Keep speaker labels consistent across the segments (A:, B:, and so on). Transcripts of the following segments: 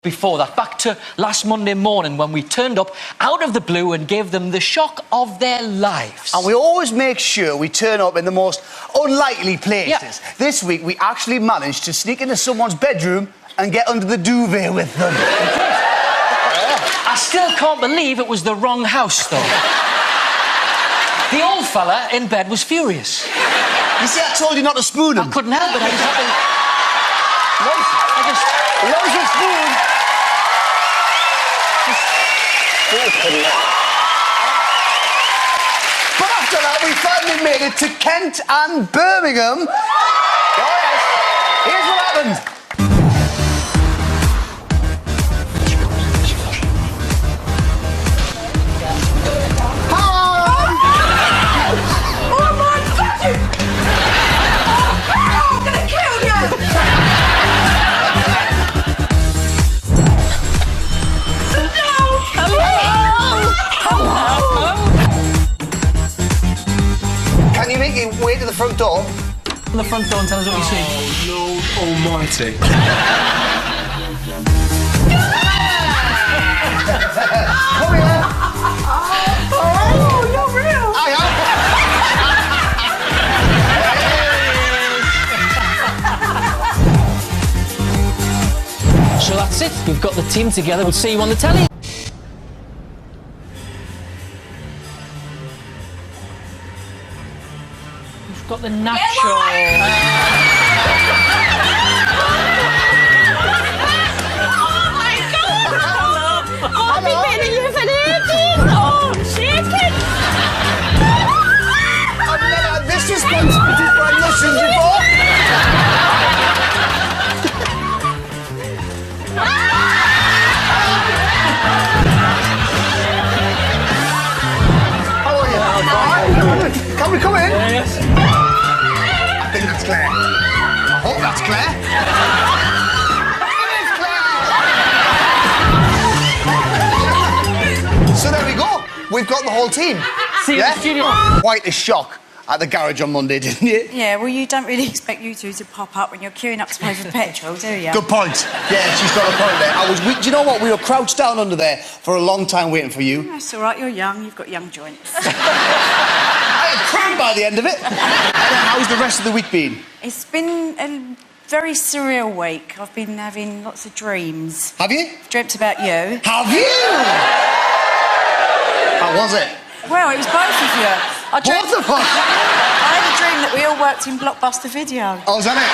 A: before that, back to last Monday morning when we turned up out of the blue and gave them the shock of their lives.
B: And we always make sure we turn up in the most unlikely places.
A: Yeah.
B: This week, we actually managed to sneak into someone's bedroom and get under the duvet with them.
A: I still can't believe it was the wrong house, though. The old fella in bed was furious.
B: You see, I told you not to spoon him.
A: I couldn't help it, I just had to...
B: Loves a spoon. But after that, we finally made it to Kent and Birmingham. Oh, yes. Here's what happened. Can you make your way to the front door?
A: The front door and tell us what you see.
C: Oh, Lord Almighty.
B: Come here.
D: Oh, you're real.
B: I
A: So that's it. We've got the team together. We'll see you on the telly. We've got the natural.
D: I've been waiting here for ages. Oh, shaking.
B: I've never had this responsibility for emotions before. How are you? Can we come in?
A: Yes.
B: I think that's Claire. I hope that's Claire. It is Claire. So there we go. We've got the whole team.
A: See you in the studio.
B: Quite a shock at the garage on Monday, didn't you?
D: Yeah, well, you don't really expect you two to pop up when you're queuing up to pay for petrol, do you?
B: Good point. Yeah, she's got a point there. Do you know what? We were crouched down under there for a long time waiting for you.
D: That's all right, you're young, you've got young joints.
B: I had cramp by the end of it. And how's the rest of the week been?
D: It's been a very surreal week. I've been having lots of dreams.
B: Have you?
D: Dreamt about you.
B: Have you? How was it?
D: Well, it was both of you. I
B: Both of us?
D: I had a dream that we all worked in Blockbuster Video.
B: Oh, is that it?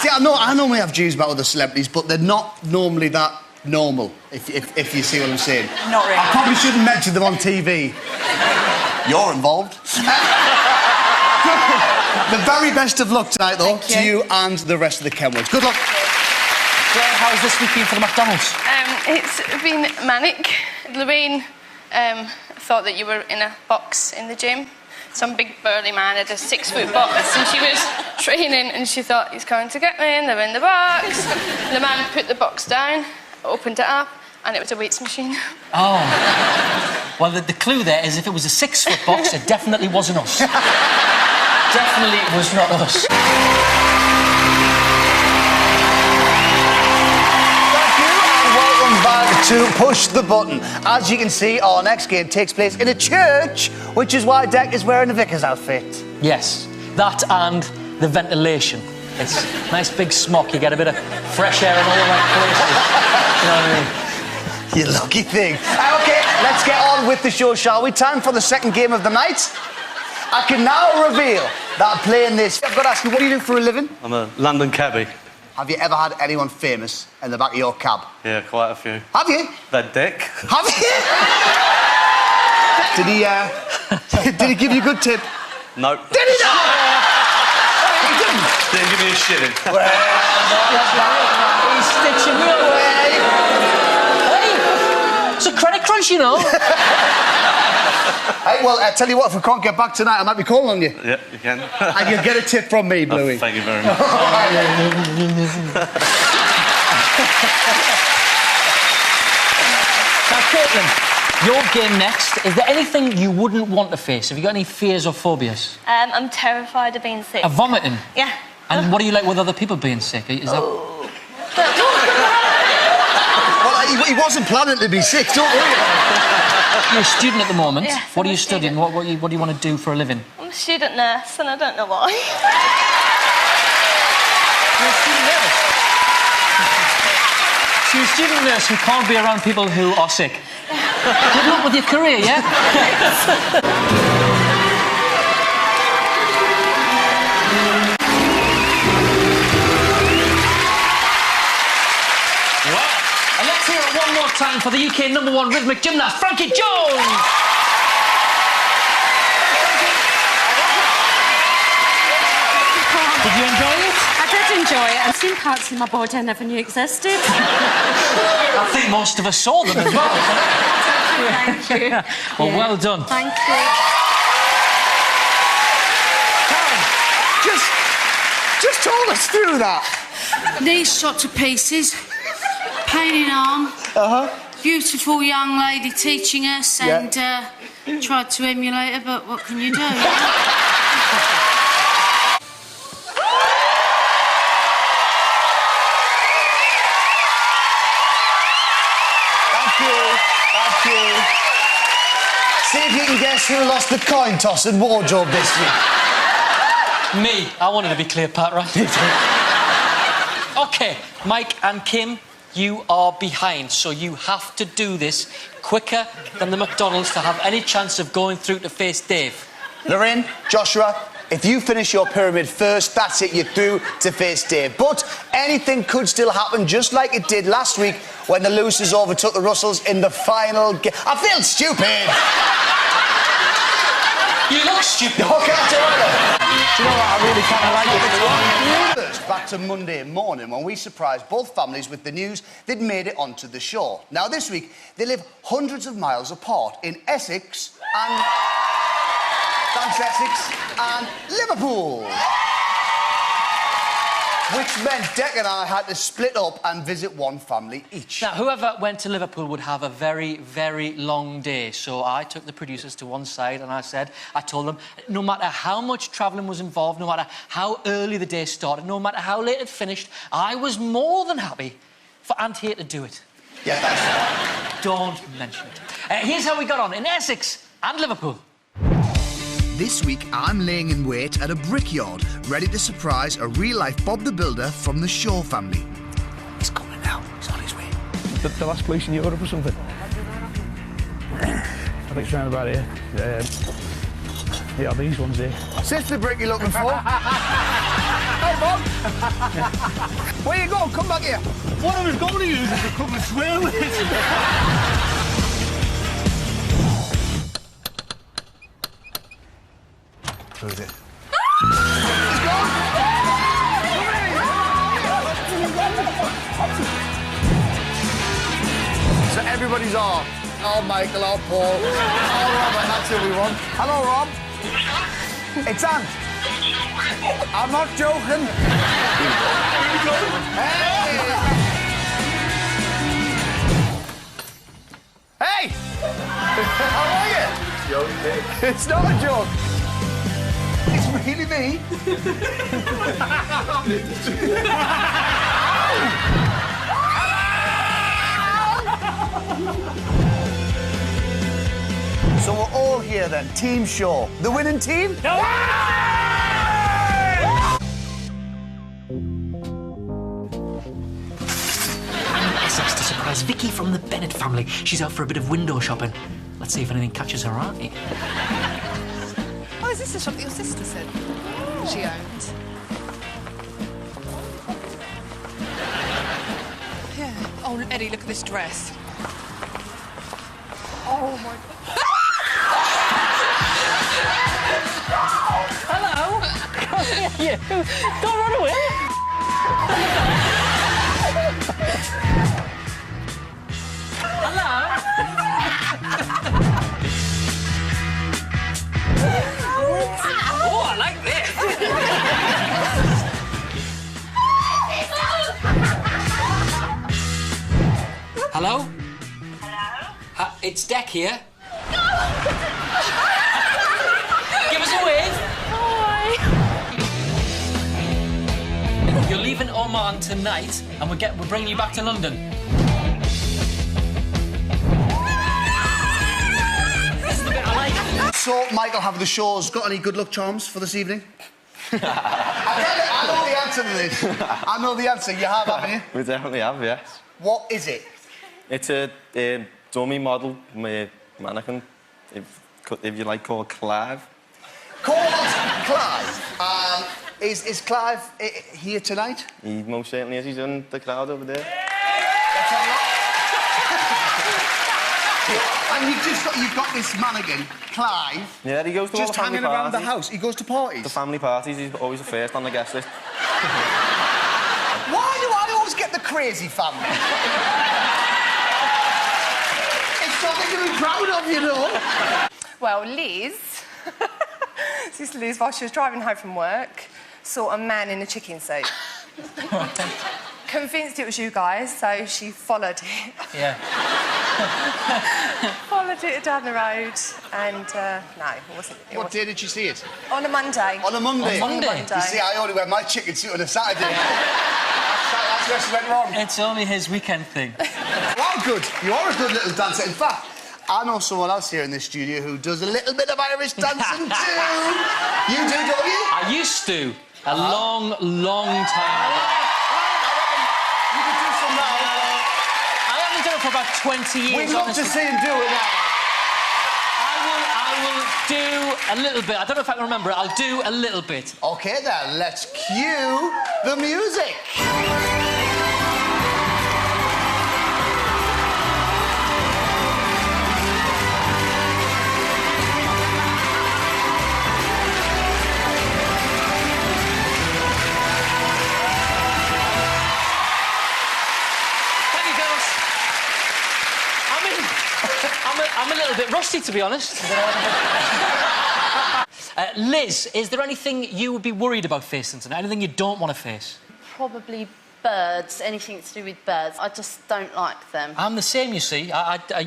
B: See, I normally have dreams about other celebrities, but they're not normally that normal, if you see what I'm saying.
D: Not really.
B: I probably shouldn't mention them on TV. You're involved. The very best of luck tonight, though,
D: Thank
B: to you and the rest of the Kenwoods. Good luck.
A: Claire, how's this week been for the McDonald's?
E: It's been manic. Lorraine thought that you were in a box in the gym. Some big burly man had a 6-foot box and she was training and she thought, he's coming to get me and they're in the box. The man put the box down, opened it up, and it was a weights machine.
A: Oh. Well, the clue there is if it was a 6-foot box, it definitely wasn't us. Definitely was not us.
B: To push the button. As you can see, our next game takes place in a church, which is why Dec is wearing a vicar's outfit.
A: Yes, that and the ventilation. It's a nice big smock, you get a bit of fresh air in all the right places. You know what I mean?
B: You lucky thing. OK, let's get on with the show, shall we? Time for the second game of the night. I can now reveal that I'm playing this. I've got to ask you, what do you do for a living?
C: I'm a London cabbie.
B: Have you ever had anyone famous in the back of your cab?
C: Yeah, quite a few.
B: Have you?
C: Ant Dec.
B: Have you? Did he give you a good tip?
C: Nope.
B: Did he not? He didn't.
C: Didn't give me a shilling.
A: He's stitching me away. Hey, it's a credit crunch, you know.
B: Hey, well, I tell you what, if we can't get back tonight, I might be calling on you.
C: Yeah, you can.
B: And you'll get a tip from me, Bluey.
C: Oh, thank you very much.
A: Now, Caitlin, your game next. Is there anything you wouldn't want to face? Have you got any fears or phobias?
E: I'm terrified of being sick.
A: Of vomiting?
E: Yeah.
A: And what do you like with other people being sick? Is that...
B: He wasn't planning to be sick, don't worry about it.
A: You're a student at the moment.
E: Yes,
A: What are
E: I'm
A: you
E: a
A: studying?
E: student.
A: What do you want to do for a living?
E: I'm a student nurse, and I don't know why.
A: You're a student nurse. So you're a student nurse who can't be around people who are sick. Good luck with your career, yeah? Well, and let's hear it one more time for the UK #1 rhythmic gymnast, Frankie Jones! Did you enjoy it?
F: I did enjoy it. I've seen parts of my body I never knew existed.
A: I think most of us saw them as well.
F: Thank you.
A: Well, well done.
F: Thank you.
B: Karen, just talk us through that.
G: Knees shot to pieces, pain in arm. Beautiful young lady teaching us, and tried to emulate her, but what can you do?
B: Thank you. See if you can guess who lost the coin toss and wardrobe this week.
A: Me. I wanted to be Cleopatra. OK, Mike and Kim, you are behind, so you have to do this quicker than the McDonald's to have any chance of going through to face Dave.
B: Lorraine, Joshua, if you finish your pyramid first, that's it, you're through to face Dave. But anything could still happen, just like it did last week when the Losers overtook the Russells in the final game. I feel stupid!
A: You look stupid.
B: Okay, do you know what? I really kind of like it. First, back to Monday morning when we surprised both families with the news they'd made it onto the show. Now, this week, they live hundreds of miles apart in Essex and... Thanks, Essex and Liverpool. Which meant Dec and I had to split up and visit one family each.
A: Now, whoever went to Liverpool would have a very, very long day. So I took the producers to one side and I told them, no matter how much travelling was involved, no matter how early the day started, no matter how late it finished, I was more than happy for Ant here to do it.
B: Yeah, that's right.
A: Don't mention it. Here's how we got on in Essex and Liverpool.
H: This week, I'm laying in wait at a brickyard, ready to surprise a real-life Bob the Builder from the Shaw family. He's coming now. He's on his way.
I: The last place in Europe or something? I think it's round about here. Yeah, these ones here.
B: Since the brick you're looking for. Hey, Bob. Where you going? Come back here.
I: What I was going to use is a couple of swear words.
B: Who's it? So everybody's on. Oh, Michael, oh, Paul. Oh, Robert, that's who we want. Hello, Rob. It's Ant. I'm not joking. Hey! How are you? It's not a joke. It's really me. So we're all here then, Team Shaw. The winning team?
A: Essex to surprise Vicky from the Bennett family. She's out for a bit of window shopping. Let's see if anything catches her eye.
J: Oh, is this the shop that your sister said she owned? Yeah. Oh, Eddie, look at this dress. Oh, my God.
A: Hello! Come here, you! Don't run away! Oh, I like this! Hello? Hello? It's Dec here. Give us a wave.
F: Hi.
A: You're leaving Oman tonight, and we're bringing you back to London.
B: So, Michael, have the shows got any good luck charms for this evening? I know the answer to this. I know the answer. You have, haven't you?
K: We definitely have, yes.
B: What is it?
K: It's a dummy model, mannequin, if you like, called Clive.
B: Called Clive. Is Clive here tonight?
K: He most certainly is. He's in the crowd over there.
B: That's all right. And you've got this mannequin, Clive.
K: Yeah, he goes to all the family
B: hanging around the
K: parties.
B: house. He goes to parties.
K: The family parties. He's always the first on the guest list.
B: Why do I always get the crazy family? It's something to be proud of, you know.
J: Well, Liz, this is Liz, while she was driving home from work, saw a man in a chicken suit. Convinced it was you guys, so she followed it.
A: Yeah.
J: Followed it down the road, and no, it wasn't.
B: What day did you see it?
J: On a Monday.
B: On a Monday?
J: On a Monday.
B: You see, I only wear my chicken suit on a Saturday. That's where she went wrong.
A: It's only his weekend thing.
B: Well, good. You are a good little dancer. In fact, I know someone else here in this studio who does a little bit of Irish dancing too. You do, don't you?
A: I used to. A long, long time ago.
B: You can do some now.
A: I haven't done it for about 20 years.
B: We'd love to see him do it now.
A: I will do a little bit. I don't know if I can remember it. I'll do a little bit.
B: OK, then, let's cue the music.
A: I'm a little bit rusty, to be honest. Liz, is there anything you would be worried about facing tonight? Anything you don't want to face?
L: Probably birds, anything to do with birds. I just don't like them.
A: I'm the same, you see.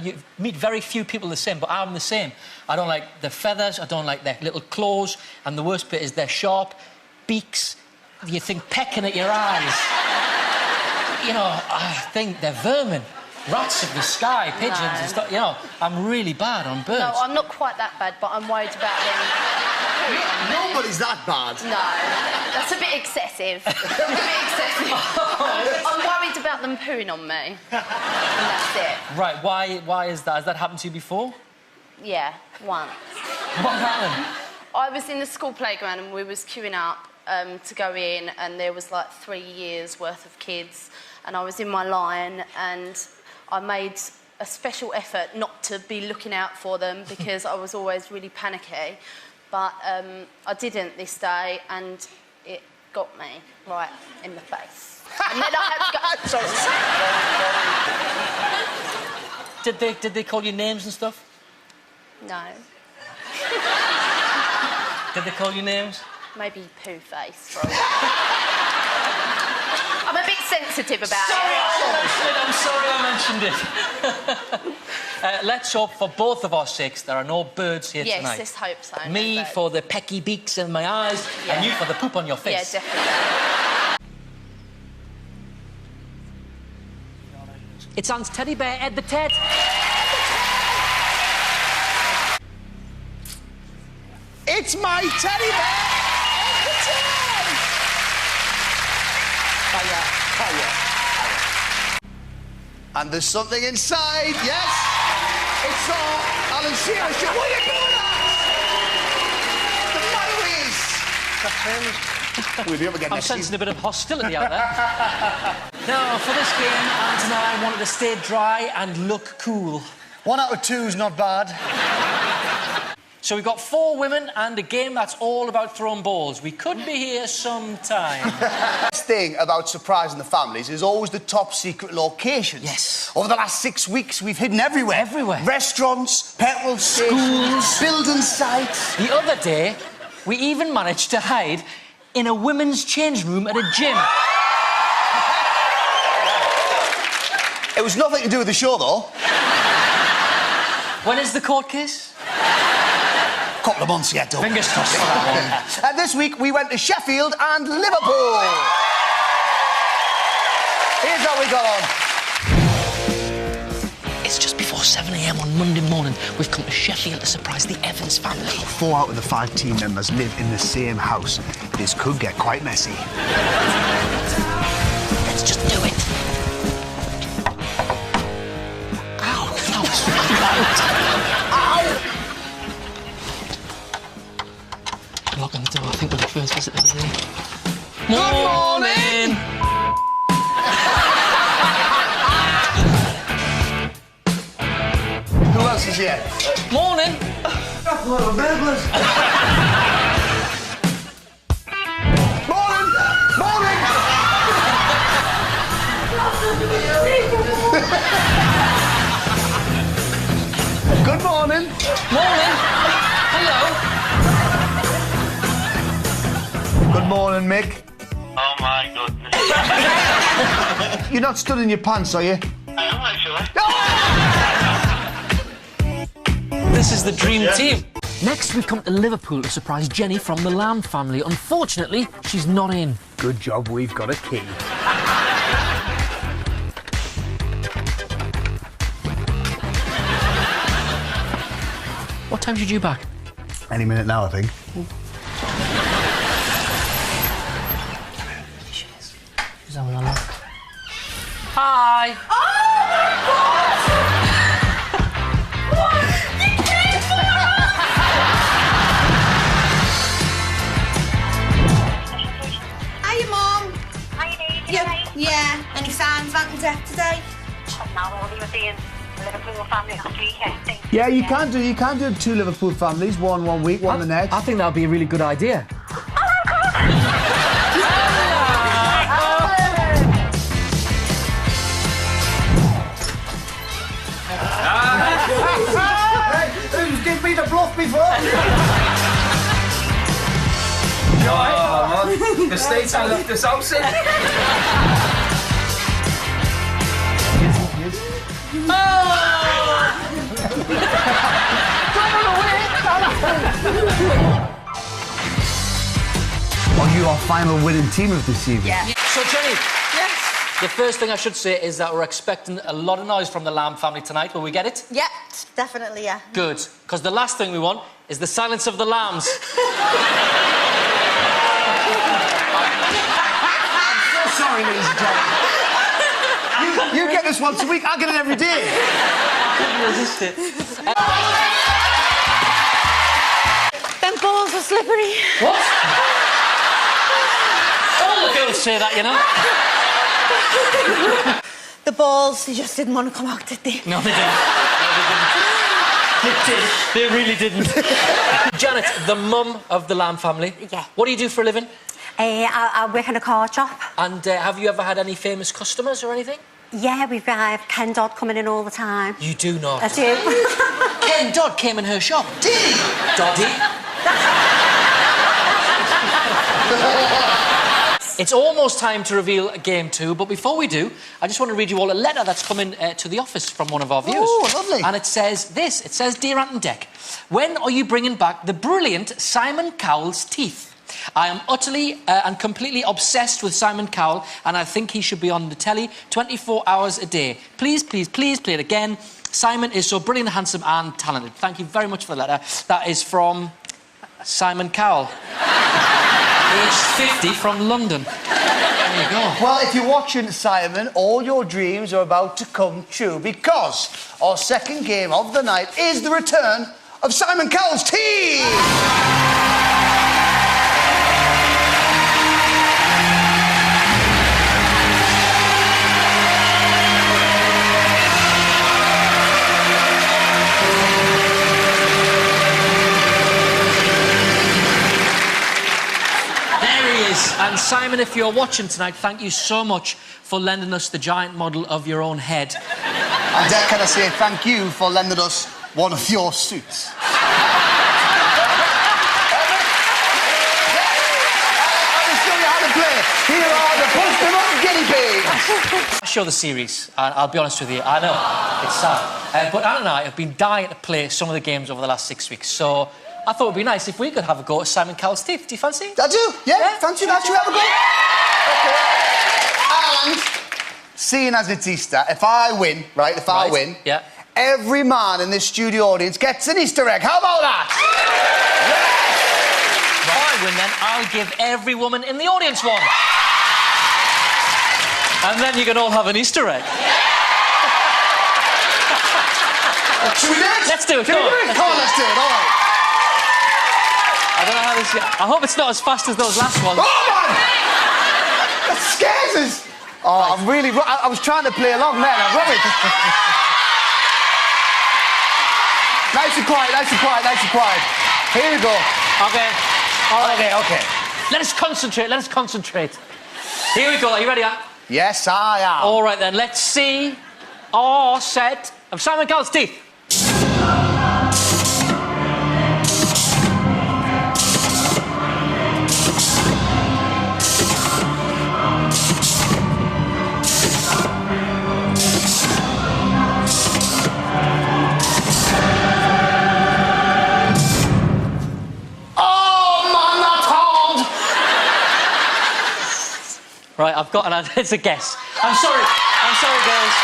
A: You meet very few people the same, but I'm the same. I don't like their feathers, I don't like their little claws, and the worst bit is their sharp beaks. You think pecking at your eyes. You know, I think they're vermin. Rats of the sky, pigeons and stuff. You know, I'm really bad on birds.
L: No, I'm not quite that bad, but I'm worried about them.
B: Nobody's that bad.
L: No, that's a bit excessive. I'm worried about them pooing on me. And that's it.
A: Right, why is that? Has that happened to you before?
L: Yeah, once.
A: What happened?
L: I was in the school playground and we was queuing up to go in, and there was like 3 years worth of kids, and I was in my line, and I made a special effort not to be looking out for them because I was always really panicky. But I didn't this day, and it got me right in the face. And then I had to go...
A: Did they call you names and stuff?
L: No.
A: Did they call you names?
L: Maybe poo face. I'm a bit sensitive about it.
A: I'm sorry I mentioned it. Let's hope for both of our sakes there are no birds here tonight.
L: Yes, let's hope so.
A: Me for the pecky beaks in my eyes, and you for the poop on your face.
L: Yeah, definitely.
A: It's Ant's teddy bear, Ed the Ted.
B: It's my teddy bear, Ed the Ted. Hiya. And there's something inside, yes? It's Alan Shearer. What are you doing at? The Maoris! We'll be up again
A: I'm
B: next
A: sensing
B: season.
A: a bit of hostility out there. Now, for this game, Ant and I wanted to stay dry and look cool.
B: 1 out of 2 is not bad.
A: So we've got 4 women and a game that's all about throwing balls. We could be here sometime.
B: The best thing about surprising the families is always the top secret locations.
A: Yes.
B: Over the last 6 weeks, we've hidden everywhere.
A: Everywhere.
B: Restaurants, petrol stations,
A: schools,
B: building sites.
A: The other day, we even managed to hide in a women's change room at a gym.
B: It was nothing to do with the show, though.
A: When is the court case?
B: Couple of months yet, though.
A: Fingers crossed for that one.
B: And this week, we went to Sheffield and Liverpool. Here's how we got on.
A: It's just before 7 a.m. a.m. on Monday morning, we've come to Sheffield to surprise the Evans family.
H: 4 out of the 5 team members live in the same house. This could get quite messy.
A: Let's just do it. Ow, that was Ow! Locking the door. I think we're the first visitors of the day.
B: Good morning! Who else is here?
A: Morning!
B: Burglars! Morning! Morning! Good morning!
A: Morning! Hello!
B: Good morning, Mick.
M: Oh my goodness.
B: You're not stood in your pants, are you?
M: I am actually.
A: This is the dream team. Next, we've come to Liverpool to surprise Jenny from the Lamb family. Unfortunately, she's not in.
I: Good job, we've got a key.
A: What time's you due back?
B: Any minute now, I think.
A: She's having a look. Hi!
N: Hiya, Mum. Yeah. Any signs of Ant Dec today?
B: Yeah, you can do 2 Liverpool families, one week, one the next.
A: I think that would be a really good idea.
B: Who's given me the bluff before?
I: The state I left this house in.
B: Are you our final winning team of this evening?
A: Yeah. So, Jenny. Yes. The first thing I should say is that we're expecting a lot of noise from the Lamb family tonight. Will we get it?
N: Yeah, definitely, yeah.
A: Good. Because the last thing we want is the silence of the lambs.
B: I'm so sorry, ladies and gentlemen. You get this once a week, I get it every day.
A: Couldn't resist it.
N: Them balls are slippery.
A: What? All the girls say that, you know.
N: The balls, they just didn't want to come out, did they?
A: No, they didn't. They really didn't. Janet, the mum of the Lamb family.
F: Yeah.
A: What do you do for a living?
F: I work in a car shop.
A: And have you ever had any famous customers or anything?
F: Yeah, we've Ken Dodd coming in all the time.
A: You do not.
F: I do.
A: Ken Dodd came in her shop. Did he? Doddy. It's almost time to reveal game 2, but before we do, I just want to read you all a letter that's come in to the office from one of our viewers.
B: Oh, lovely.
A: And it says this. It says, Dear Ant Dec, when are you bringing back the brilliant Simon Cowell's teeth? I am utterly and completely obsessed with Simon Cowell, and I think he should be on the telly 24 hours a day. Please, please, please play it again. Simon is so brilliant, handsome and talented. Thank you very much for the letter. That is from Simon Cowell. Aged 50 from London. There you go.
B: Well, if you're watching, Simon, all your dreams are about to come true because our second game of the night is the return of Simon Cowell's team!
A: And Simon, if you're watching tonight, thank you so much for lending us the giant model of your own head.
B: And can I say thank you for lending us one of your suits? Here are the Postman guinea pigs.
A: I show the series, and I'll be honest with you, I know, it's sad. But Anne and I have been dying to play some of the games over the last 6 weeks, so I thought it would be nice if we could have a go at Simon Cowell's teeth. Do you fancy?
B: I do, yeah. Fancy that? Should we have a go? Okay. And, seeing as it's Easter, if I win, right,
A: Yeah.
B: every man in this studio audience gets an Easter egg. How about that?
A: If I win, then I'll give every woman in the audience one. And then you can all have an Easter egg.
B: Should we do it?
A: Let's do it.
B: Can we do it? Come on, let's do it. All right.
A: I don't know how this... I hope it's not as fast as those last ones.
B: Oh, man! That scares us. Oh, right. I'm really... I was trying to play along then. I love it. Nice and quiet, nice and quiet, nice and quiet. Here we go.
A: OK. All right.
B: OK.
A: Let us concentrate, let us concentrate. Here we go. Are you ready, Ant?
B: Yes, I am.
A: All right, then. Let's see our set of Simon Cowell's teeth. Right, I've got an answer. It's a guess. I'm sorry, girls.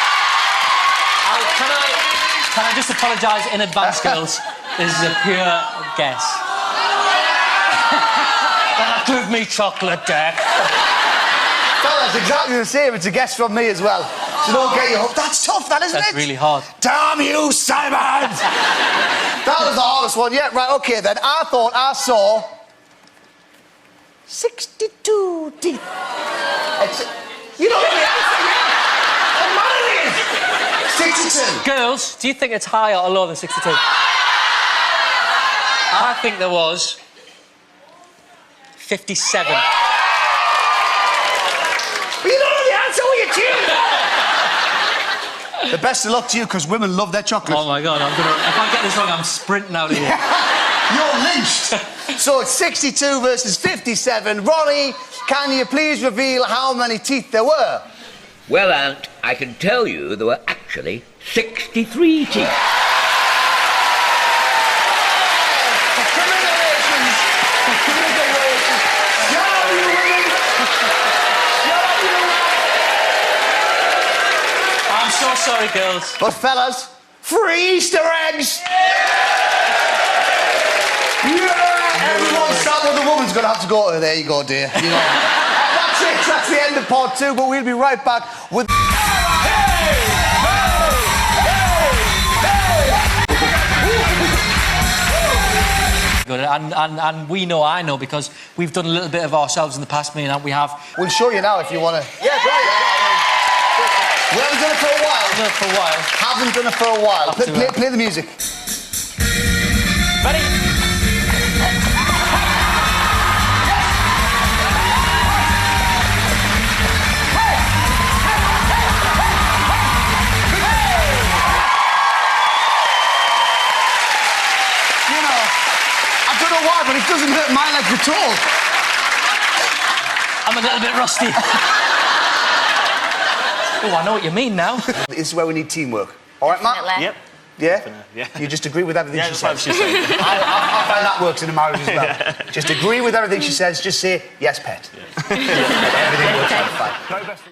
A: Can I just apologise in advance, girls? This is a pure guess. That'll give me chocolate, Dec.
B: Well, that's exactly the same. It's a guess from me as well. So don't get your hope. That's tough, that, isn't it?
A: That's really hard.
B: Damn you, Simon! That was the hardest one. Yeah, right, OK, then. I thought I saw 62 teeth. You don't know the answer yet! What matter is 62.
A: Girls, do you think it's higher or lower than 62? I think there was 57.
B: But you don't know the answer, will you, cheating? The best of luck to you, because women love their chocolate.
A: Oh, my God, if I get this wrong, I'm sprinting out of here.
B: You're lynched. So it's 62 versus 57. Ronnie, can you please reveal how many teeth there were?
O: Well, Ant, I can tell you there were actually 63 teeth.
B: Congratulations. Congratulations. Shut up, you women. Shut up, you women.
A: I'm so sorry, girls.
B: But, fellas, free Easter eggs. Yeah! Everyone start with the woman's going to have to go. Oh, there you go, dear. You know. That's it. That's the end of part 2, but we'll be right back with...
A: Good. And we know, I know, because we've done a little bit of ourselves in the past, me and Ant, we have.
B: We'll show you now if you want to... Yeah, great. We haven't done it for a while. Haven't done it for a while. Play the music.
A: Ready?
B: Why, but it doesn't hurt my legs at all.
A: I'm a little bit rusty. Oh, I know what you mean now.
B: This is where we need teamwork. All right, Matt?
C: Yep.
B: Yeah?
C: Yeah.
B: You just agree with everything she says?
C: Yeah, that's what she said.
B: I find that works in a marriage as well. Yeah. Just agree with everything she says, just say, yes, pet. Yeah. Everything works out fine.